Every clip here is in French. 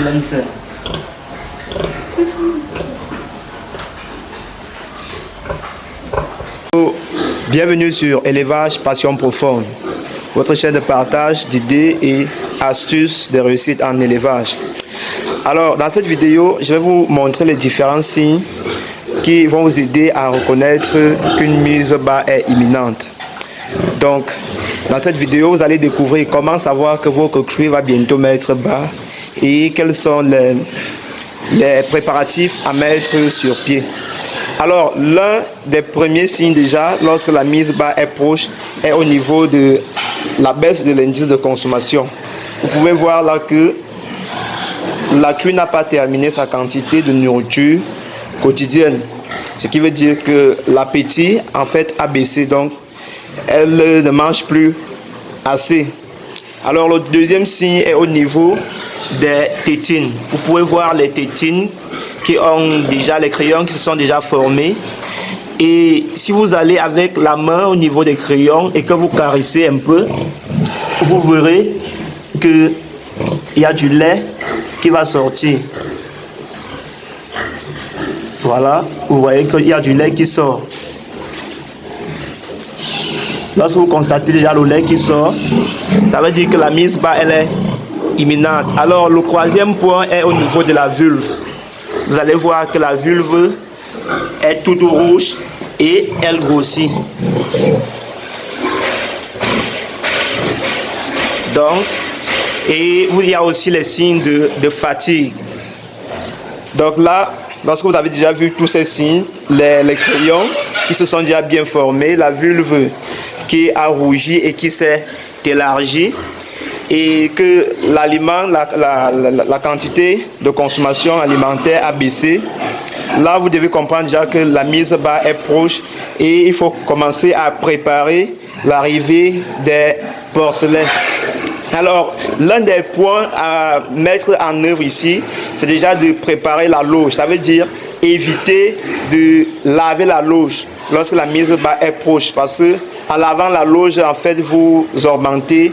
même sœur. Bienvenue sur Élevage Passion Profonde, votre chaîne de partage d'idées et astuces de réussite en élevage. Alors, dans cette vidéo, je vais vous montrer les différents signes qui vont vous aider à reconnaître qu'une mise bas est imminente. Donc, dans cette vidéo, vous allez découvrir comment savoir que votre cru va bientôt mettre bas et quels sont les préparatifs à mettre sur pied. Alors, l'un des premiers signes déjà, lorsque la mise bas est proche, est au niveau de la baisse de l'indice de consommation. Vous pouvez voir là que la truie n'a pas terminé sa quantité de nourriture quotidienne. Ce qui veut dire que l'appétit, en fait, a baissé. Donc, elle ne mange plus assez. Alors, le deuxième signe est au niveau des tétines. Vous pouvez voir les tétines qui ont déjà les crayons qui se sont déjà formés. Et si vous allez avec la main au niveau des crayons et que vous caressez un peu, vous verrez qu'il y a du lait qui va sortir. Voilà, vous voyez qu'il y a du lait qui sort. Lorsque vous constatez déjà le lait qui sort, ça veut dire que la mise bas elle est imminente. Alors le troisième point est au niveau de la vulve. Vous allez voir que la vulve est toute rouge et elle grossit. Donc, et il y a aussi les signes de fatigue. Donc là, lorsque vous avez déjà vu tous ces signes, les crayons qui se sont déjà bien formés, la vulve qui a rougi et qui s'est élargie, et que l'aliment, la quantité de consommation alimentaire a baissé, là vous devez comprendre déjà que la mise bas est proche et il faut commencer à préparer l'arrivée des porcelets. Alors, l'un des points à mettre en œuvre ici, c'est déjà de préparer la lauge. Ça veut dire éviter de laver la lauge lorsque la mise bas est proche, parce que en lavant la lauge, en fait, vous augmentez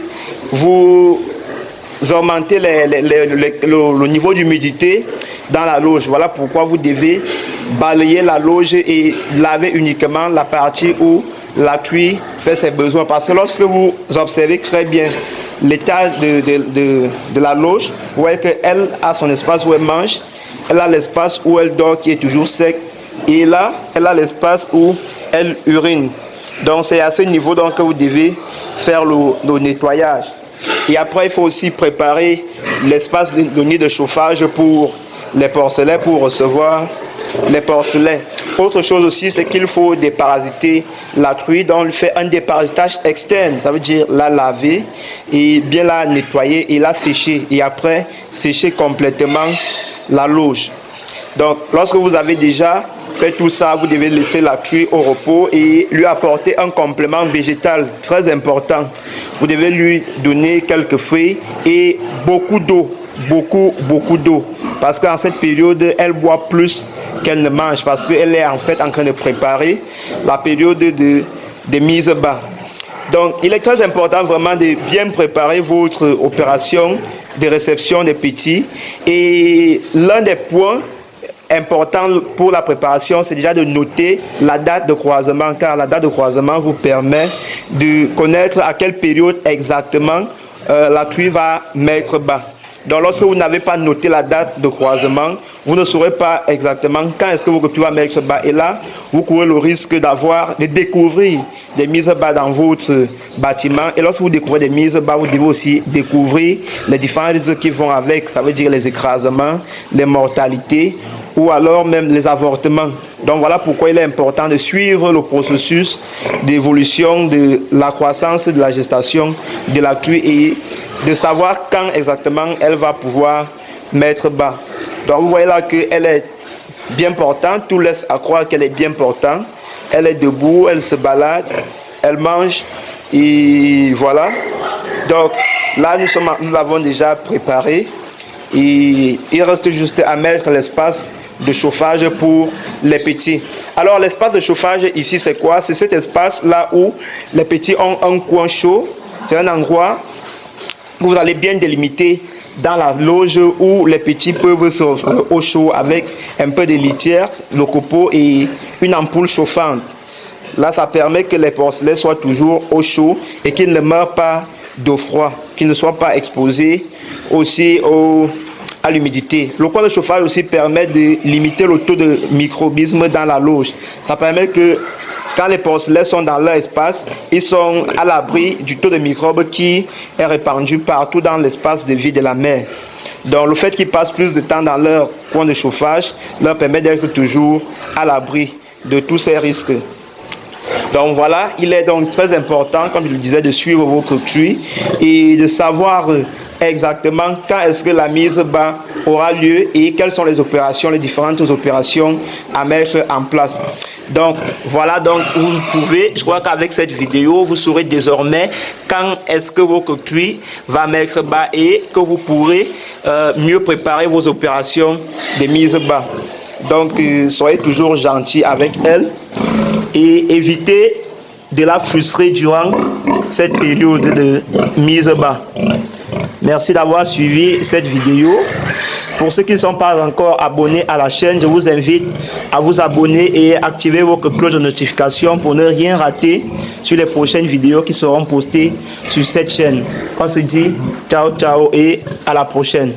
le niveau d'humidité dans la lauge. Voilà pourquoi vous devez balayer la lauge et laver uniquement la partie où la truie fait ses besoins. Parce que lorsque vous observez très bien l'état de la lauge, vous voyez qu'elle a son espace où elle mange, elle a l'espace où elle dort qui est toujours sec, et là, elle a l'espace où elle urine. Donc c'est à ce niveau donc, que vous devez faire le nettoyage. Et après, il faut aussi préparer l'espace de nid de chauffage pour les porcelets, pour recevoir les porcelets. Autre chose aussi, c'est qu'il faut déparasiter la truie. Donc on lui fait un déparasitage externe. Ça veut dire la laver et bien la nettoyer et la sécher. Et après, sécher complètement la lauge. Donc lorsque vous avez déjà fait tout ça, vous devez laisser la truie au repos et lui apporter un complément végétal très important. Vous devez lui donner quelques fruits et beaucoup d'eau, beaucoup d'eau. Parce qu'en cette période, elle boit plus qu'elle ne mange parce qu'elle est en fait en train de préparer la période de mise bas. Donc, il est très important vraiment de bien préparer votre opération de réception des petits. Et l'un des points important pour la préparation, c'est déjà de noter la date de croisement, car la date de croisement vous permet de connaître à quelle période exactement la truie va mettre bas. Donc lorsque vous n'avez pas noté la date de croisement, vous ne saurez pas exactement quand est-ce que votre truie va mettre bas. Et là, vous courez le risque de découvrir des mises bas dans votre bâtiment. Et lorsque vous découvrez des mises bas, vous devez aussi découvrir les différents risques qui vont avec. Ça veut dire les écrasements, les mortalités, ou alors même les avortements. Donc voilà pourquoi il est important de suivre le processus d'évolution de la croissance, de la gestation de la truie et de savoir quand exactement elle va pouvoir mettre bas. Donc vous voyez là qu'elle est bien portante, tout laisse à croire qu'elle est bien portante. Elle est debout, elle se balade, elle mange et voilà. Donc là nous l'avons déjà préparé et il reste juste à mettre l'espace de chauffage pour les petits. Alors l'espace de chauffage ici c'est quoi? C'est cet espace là où les petits ont un coin chaud. C'est un endroit où vous allez bien délimiter dans la loge où les petits peuvent se retrouver au chaud avec un peu de litière, le copeau et une ampoule chauffante. Là, ça permet que les porcelets soient toujours au chaud et qu'ils ne meurent pas de froid, qu'ils ne soient pas exposés aussi à l'humidité. Le coin de chauffage aussi permet de limiter le taux de microbisme dans la loge. Ça permet que quand les porcelets sont dans leur espace, ils sont à l'abri du taux de microbes qui est répandu partout dans l'espace de vie de la mer. Donc le fait qu'ils passent plus de temps dans leur coin de chauffage leur permet d'être toujours à l'abri de tous ces risques. Donc voilà, il est donc très important, comme je le disais, de suivre vos coqueries et de savoir exactement quand est-ce que la mise bas aura lieu et quelles sont les opérations, les différentes opérations à mettre en place. Donc voilà, donc vous pouvez, je crois qu'avec cette vidéo, vous saurez désormais quand est-ce que vos coqueries vont mettre bas et que vous pourrez mieux préparer vos opérations de mise bas. Donc soyez toujours gentils avec elle et évitez de la frustrer durant cette période de mise bas. Merci d'avoir suivi cette vidéo. Pour ceux qui ne sont pas encore abonnés à la chaîne, je vous invite à vous abonner et activer votre cloche de notification pour ne rien rater sur les prochaines vidéos qui seront postées sur cette chaîne. On se dit ciao ciao et à la prochaine.